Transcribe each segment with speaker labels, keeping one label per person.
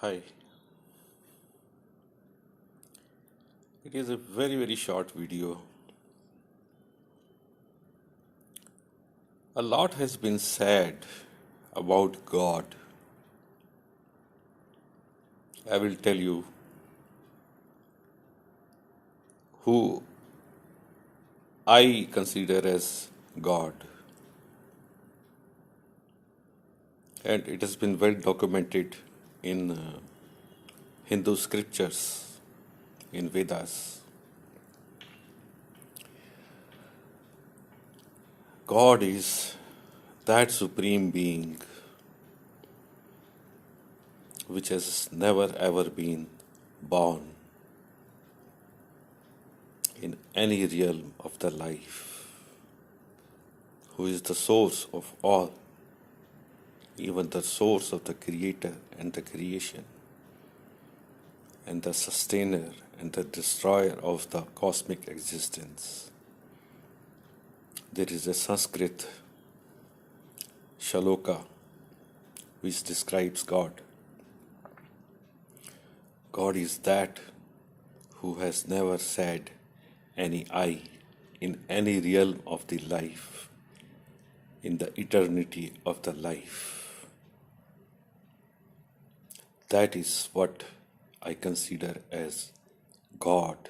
Speaker 1: Hi, it is a very short video. A lot has been said about God. I will tell you who I consider as God. And it has been well documented in Hindu scriptures, in Vedas. God is that supreme being which has never ever been born in any realm of the life, who is the source of all, even the source of the creator and the creation, and the sustainer and the destroyer of the cosmic existence. There is a Sanskrit shaloka which describes God. God is that who has never said any I in any realm of the life, in the eternity of the life. That is what I consider as God.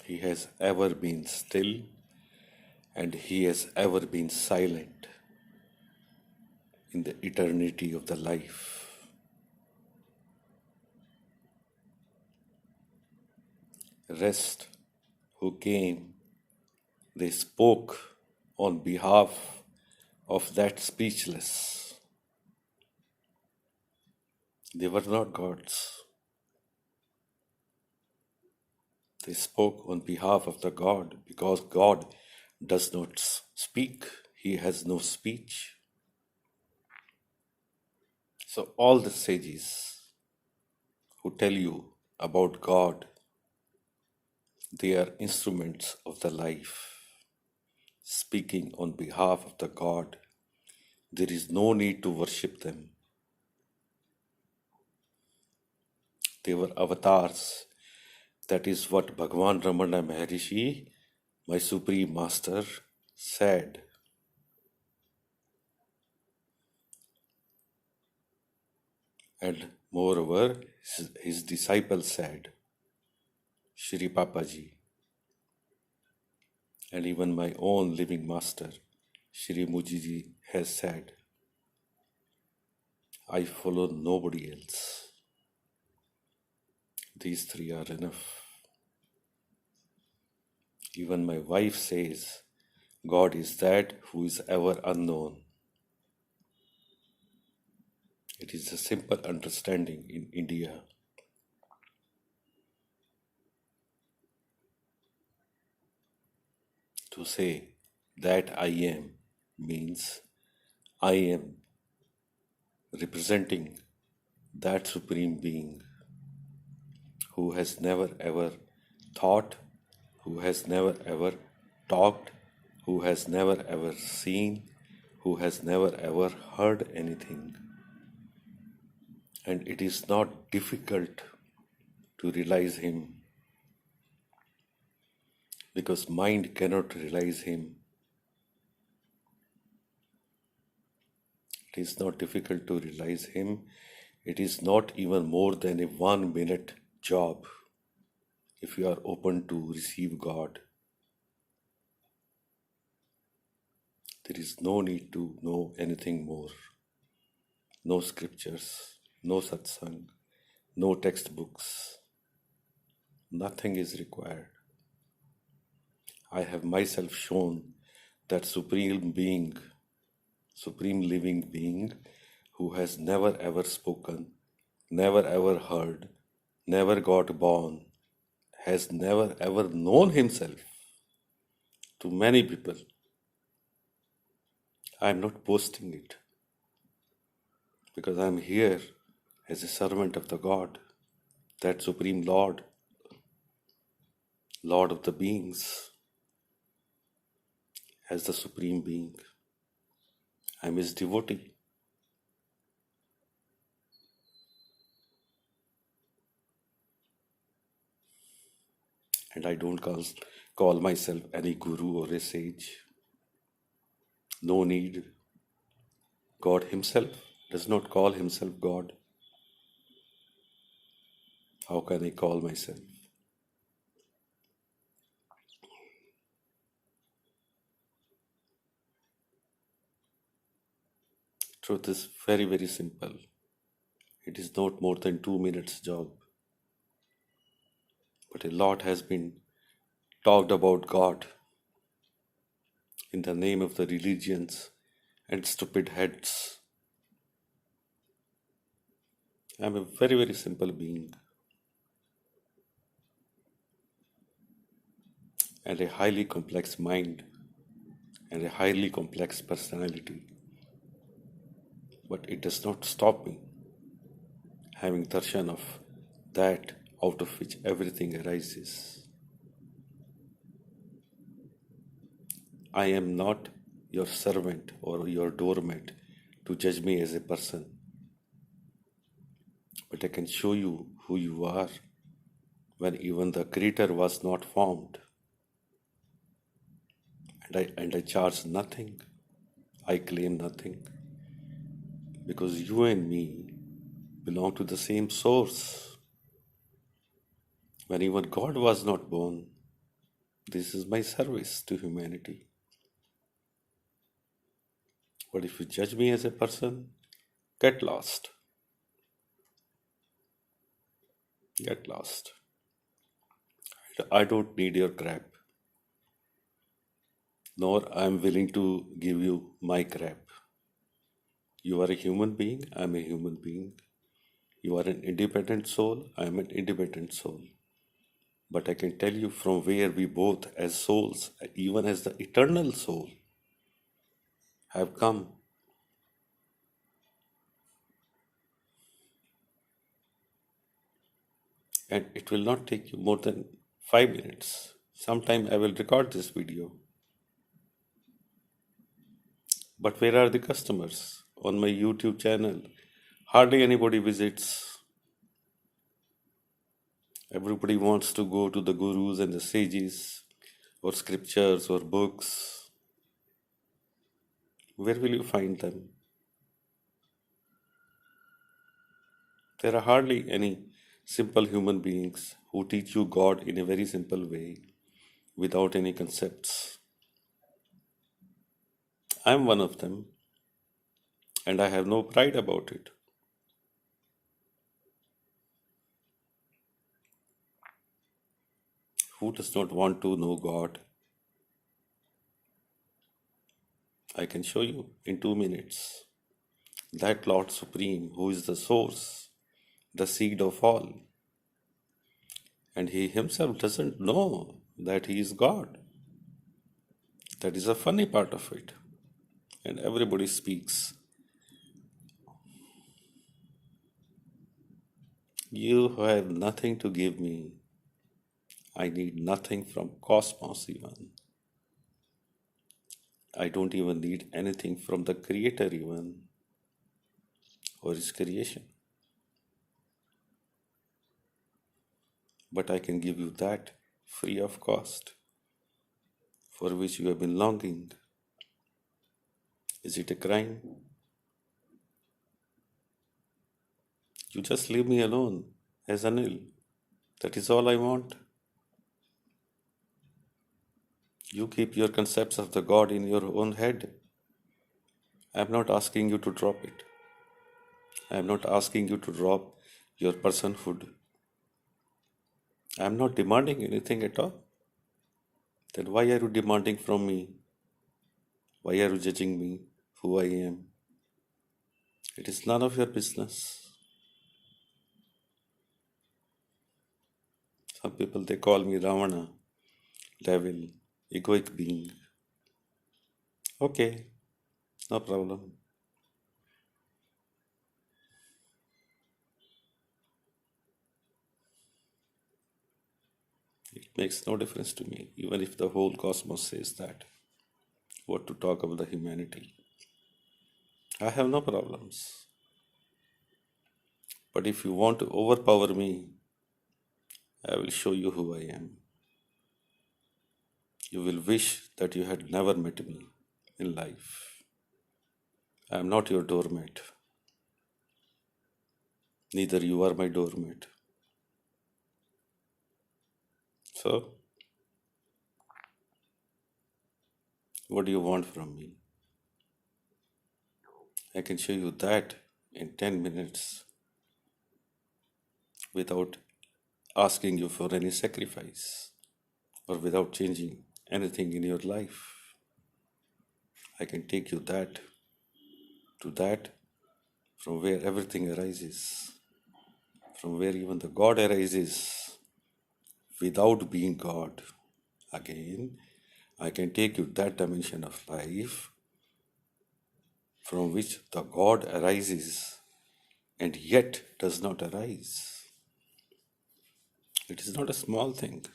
Speaker 1: He has ever been still and he has ever been silent in the eternity of the life. Rest who came, they spoke on behalf of that speechless. They were not gods. They spoke on behalf of the God because God does not speak. He has no speech. So all the sages who tell you about God, they are instruments of the life, speaking on behalf of the God. There is no need to worship them. They were avatars. That is what Bhagavan Ramana Maharishi, my Supreme Master, said. And moreover, his disciple said, Shri Papaji, and even my own living master, Shri Mujiji, has said, I follow nobody else. These three are enough. Even my wife says, God is that who is ever unknown. It is a simple understanding in India. To say that I am means I am representing that Supreme Being who has never ever thought, who has never ever talked, who has never ever seen, who has never ever heard anything. And it is not difficult to realize Him because mind cannot realize Him. It is not difficult to realize Him. It is not even more than a 1 minute job if you are open to receive God. There is no need to know anything more. No scriptures, no satsang, no textbooks. Nothing is required. I have myself shown that Supreme Being, Supreme Living Being, who has never ever spoken, never ever heard, never got born, has never ever known himself to many people. I am not boasting it because I am here as a servant of the God, that Supreme Lord, Lord of the beings, as the Supreme Being. I am His devotee. And I don't call myself any guru or a sage. No need. God Himself does not call Himself God. How can I call myself? Truth is very, very simple. It is not more than 2 minutes job. But a lot has been talked about God in the name of the religions and stupid heads. I am a very, very simple being and a highly complex mind and a highly complex personality. But it does not stop me having darshan of that out of which everything arises. I am not your servant or your doormat to judge me as a person, but I can show you who you are when even the creator was not formed. And I charge nothing. I claim nothing. Because you and me belong to the same source. When even God was not born, this is my service to humanity. But if you judge me as a person, get lost. Get lost. I don't need your crap, nor I am willing to give you my crap. You are a human being, I am a human being. You are an independent soul, I am an independent soul. But I can tell you from where we both, as souls, even as the eternal soul, have come. And it will not take you more than 5 minutes. Sometime I will record this video. But where are the customers? On my YouTube channel, hardly anybody visits. Everybody wants to go to the gurus and the sages, or scriptures, or books. Where will you find them? There are hardly any simple human beings who teach you God in a very simple way, without any concepts. I am one of them, and I have no pride about it. Who does not want to know God? I can show you in 2 minutes. That Lord Supreme, who is the source, the seed of all, and He Himself doesn't know that He is God. That is a funny part of it. And everybody speaks. You have nothing to give me. I need nothing from cosmos even. I don't even need anything from the Creator even, or His creation. But I can give you that free of cost, for which you have been longing. Is it a crime? You just leave me alone as Anil. That is all I want. You keep your concepts of the God in your own head. I am not asking you to drop it. I am not asking you to drop your personhood. I am not demanding anything at all. Then why are you demanding from me? Why are you judging me, who I am? It is none of your business. Some people, they call me Ravana, devil, egoic being. Okay, no problem. It makes no difference to me, even if the whole cosmos says that. What to talk about the humanity? I have no problems. But if you want to overpower me, I will show you who I am. You will wish that you had never met me in life. I am not your doormat, neither you are my doormat. So, what do you want from me? I can show you that in 10 minutes without asking you for any sacrifice or without changing anything in your life. I can take you that to that from where everything arises, from where even the God arises without being God. Again, I can take you that dimension of life from which the God arises and yet does not arise. It is not a small thing.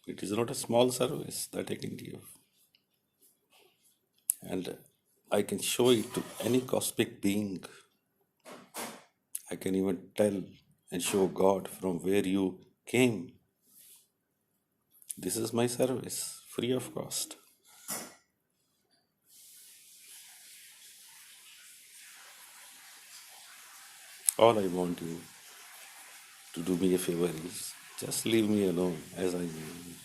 Speaker 1: It is not a small service that I can give. And I can show it to any cosmic being. I can even tell and show God from where you came. This is my service, free of cost. All I want you to do me a favor is just leave me alone as I am.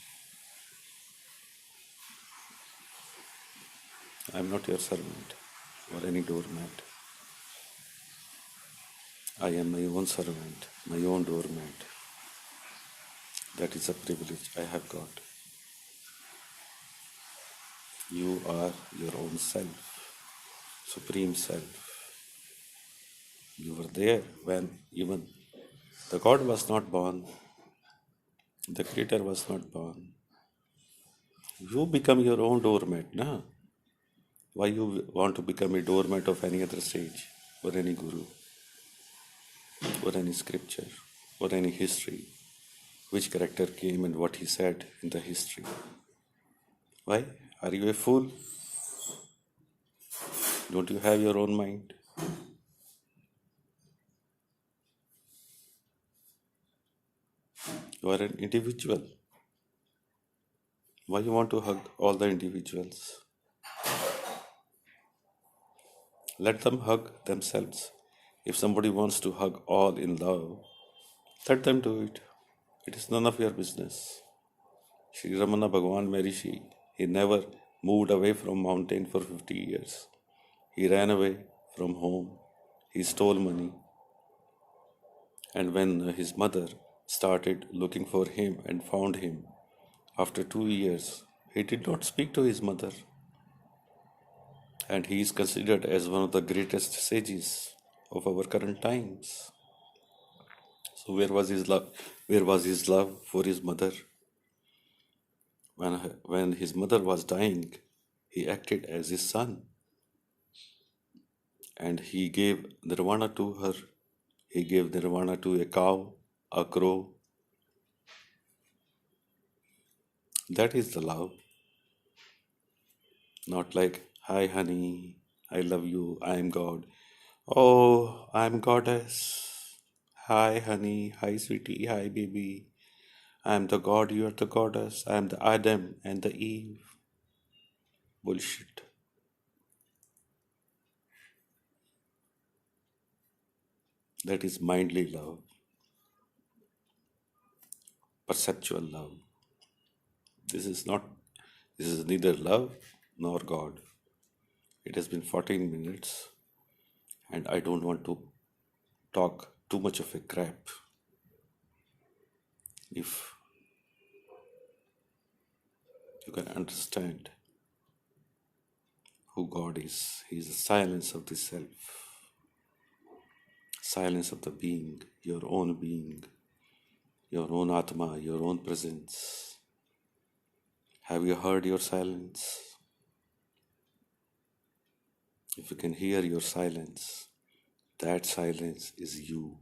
Speaker 1: I am not your servant or any doormat. I am my own servant, my own doormat. That is a privilege I have got. You are your own self, supreme self. You were there when even the God was not born, the Creator was not born. You become your own doormat, na? Why you want to become a doormat of any other sage or any guru or any scripture or any history? Which character came and what he said in the history? Why? Are you a fool? Don't you have your own mind? You are an individual. Why you want to hug all the individuals? Let them hug themselves. If somebody wants to hug all in love, let them do it. It is none of your business. Sri Ramana Bhagavan Maharishi, he never moved away from mountain for 50 years. He ran away from home. He stole money. And when his mother started looking for him and found him, after 2 years, he did not speak to his mother. And he is considered as one of the greatest sages of our current times. So where was his love? Where was his love for his mother? When his mother was dying, he acted as his son and he gave nirvana to her. He gave nirvana to a cow, a crow. That is the love. Not like, hi honey, I love you, I am God. Oh, I am goddess. Hi honey, hi sweetie, hi baby. I am the God, you are the goddess. I am the Adam and the Eve. Bullshit. That is mindly love, perceptual love. This is not, this is neither love nor God. It has been 14 minutes and I don't want to talk too much of a crap. If you can understand who God is, He is the silence of the self, silence of the being, your own Atma, your own presence. Have you heard your silence? If you can hear your silence, that silence is you,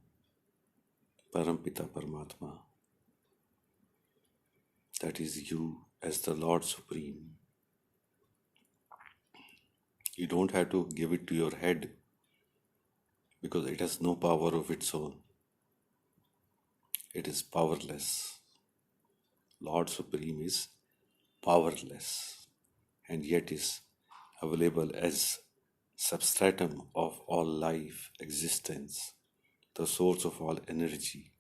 Speaker 1: Parampita Paramatma. That is you as the Lord Supreme. You don't have to give it to your head because it has no power of its own. It is powerless. Lord Supreme is powerless, and yet is available as substratum of all life, existence, the source of all energy.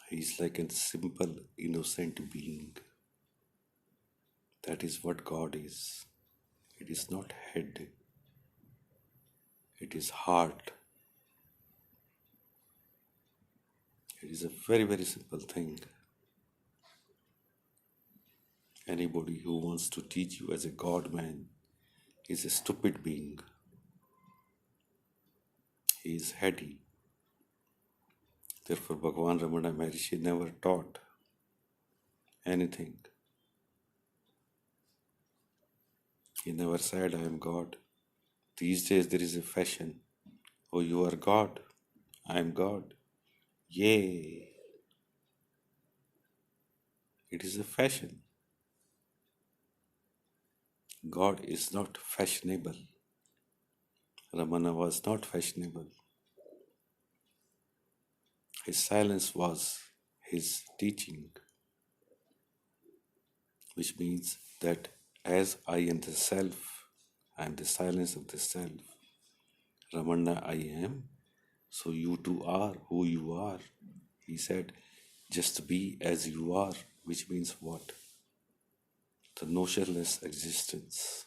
Speaker 1: He is like a simple, innocent being. That is what God is. It is not head, it is heart. It is a very, very simple thing. Anybody who wants to teach you as a God man is a stupid being. He is heady. Therefore, Bhagavan Ramana Maharishi never taught anything. He never said, I am God. These days there is a fashion. Oh, you are God. I am God. Yay. It is a fashion. God is not fashionable. Ramana was not fashionable. His silence was his teaching, which means that as I am the self, I am the silence of the self. Ramana, I am, so you too are who you are. He said, just be as you are, which means what? The notionless existence.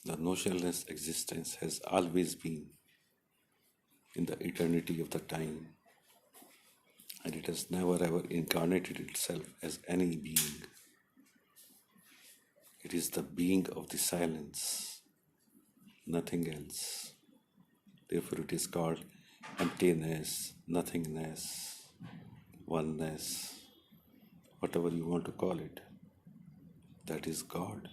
Speaker 1: The notionless existence has always been in the eternity of the time, and it has never ever incarnated itself as any being. It is the being of the silence, nothing else. Therefore, it is called emptiness, nothingness, oneness, whatever you want to call it. That is God.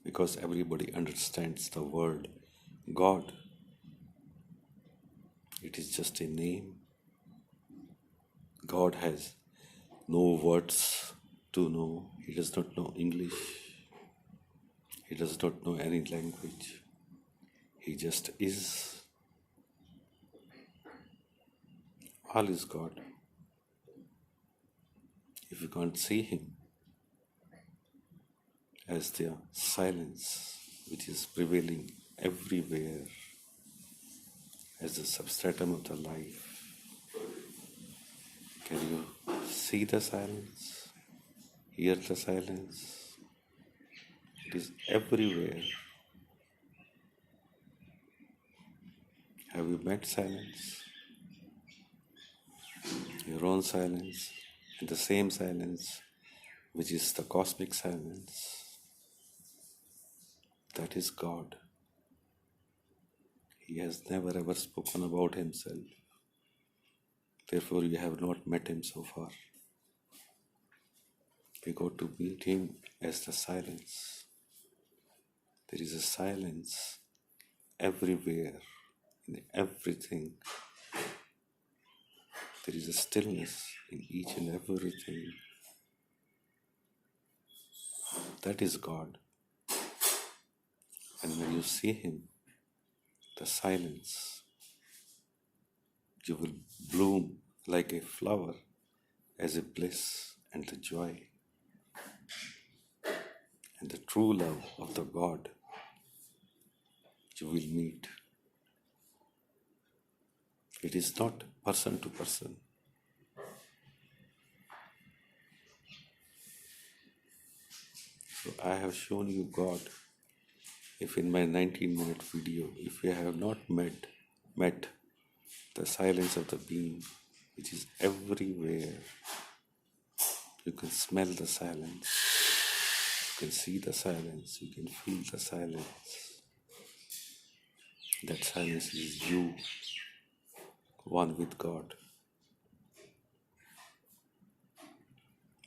Speaker 1: Because everybody understands the word God. It is just a name. God has no words to know. He does not know English. He does not know any language. He just is. All is God. If you can't see Him as the silence which is prevailing everywhere, as the substratum of the life, can you see the silence? Hear the silence? It is everywhere. Have you met silence? Your own silence, and the same silence, which is the cosmic silence. That is God. He has never ever spoken about Himself. Therefore, you have not met Him so far. We got to meet Him as the silence. There is a silence everywhere, in everything. There is a stillness in each and everything. That is God. And when you see Him, the silence, you will bloom like a flower as a bliss and the joy and the true love of the God you will meet. It is not person to person. So I have shown you God. If in my 19-minute video, if you have not met the silence of the being, which is everywhere, you can smell the silence, you can see the silence, you can feel the silence. That silence is you, one with God.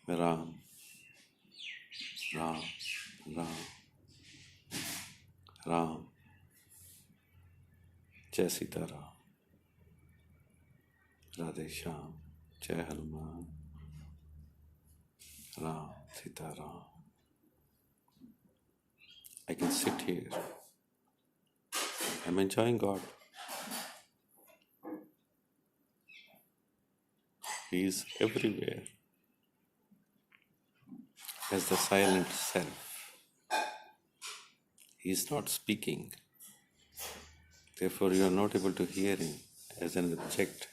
Speaker 1: Ram, Ram, Ram, Ram, Jai Sita Ram, Radhe Shyam, Jai Hanuman, Ram, Sita Ram. I can sit here. I'm enjoying God. He is everywhere as the silent self. He is not speaking. Therefore, you are not able to hear him as an object.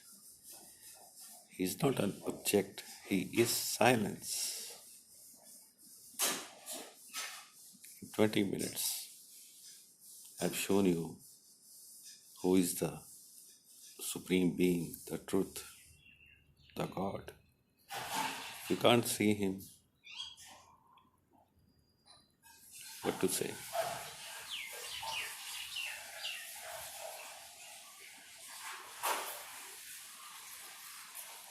Speaker 1: He is not an object. He is silence. In 20 minutes, I've shown you who is the Supreme Being, the Truth, the God. You can't see him. What to say?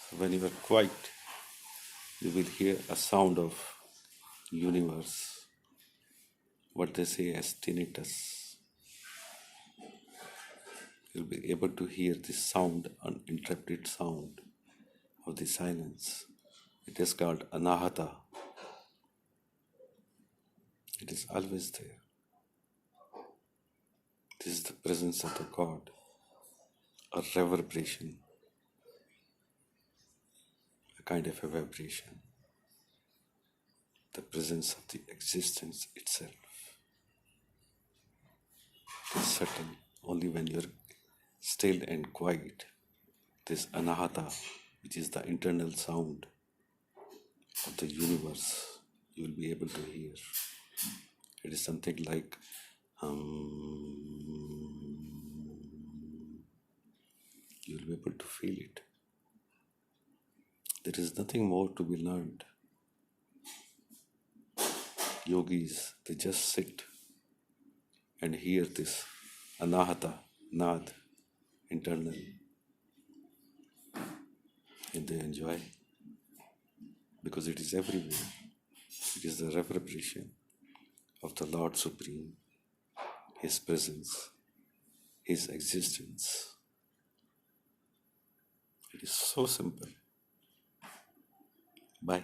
Speaker 1: So when you are quiet, you will hear a sound of universe, what they say as tinnitus. You'll be able to hear this sound, uninterrupted sound of the silence. It is called anahata. It is always there. This is the presence of the God, a reverberation, a kind of a vibration, the presence of the existence itself. It is subtle only when you are still and quiet. This anahata, which is the internal sound of the universe, you will be able to hear. It is something like you will be able to feel it. There is nothing more to be learned. Yogis, they just sit and hear this anahata, nad, internal, and they enjoy because it is everywhere. It is the reverberation of the Lord Supreme, His presence, His existence. It is so simple. Bye.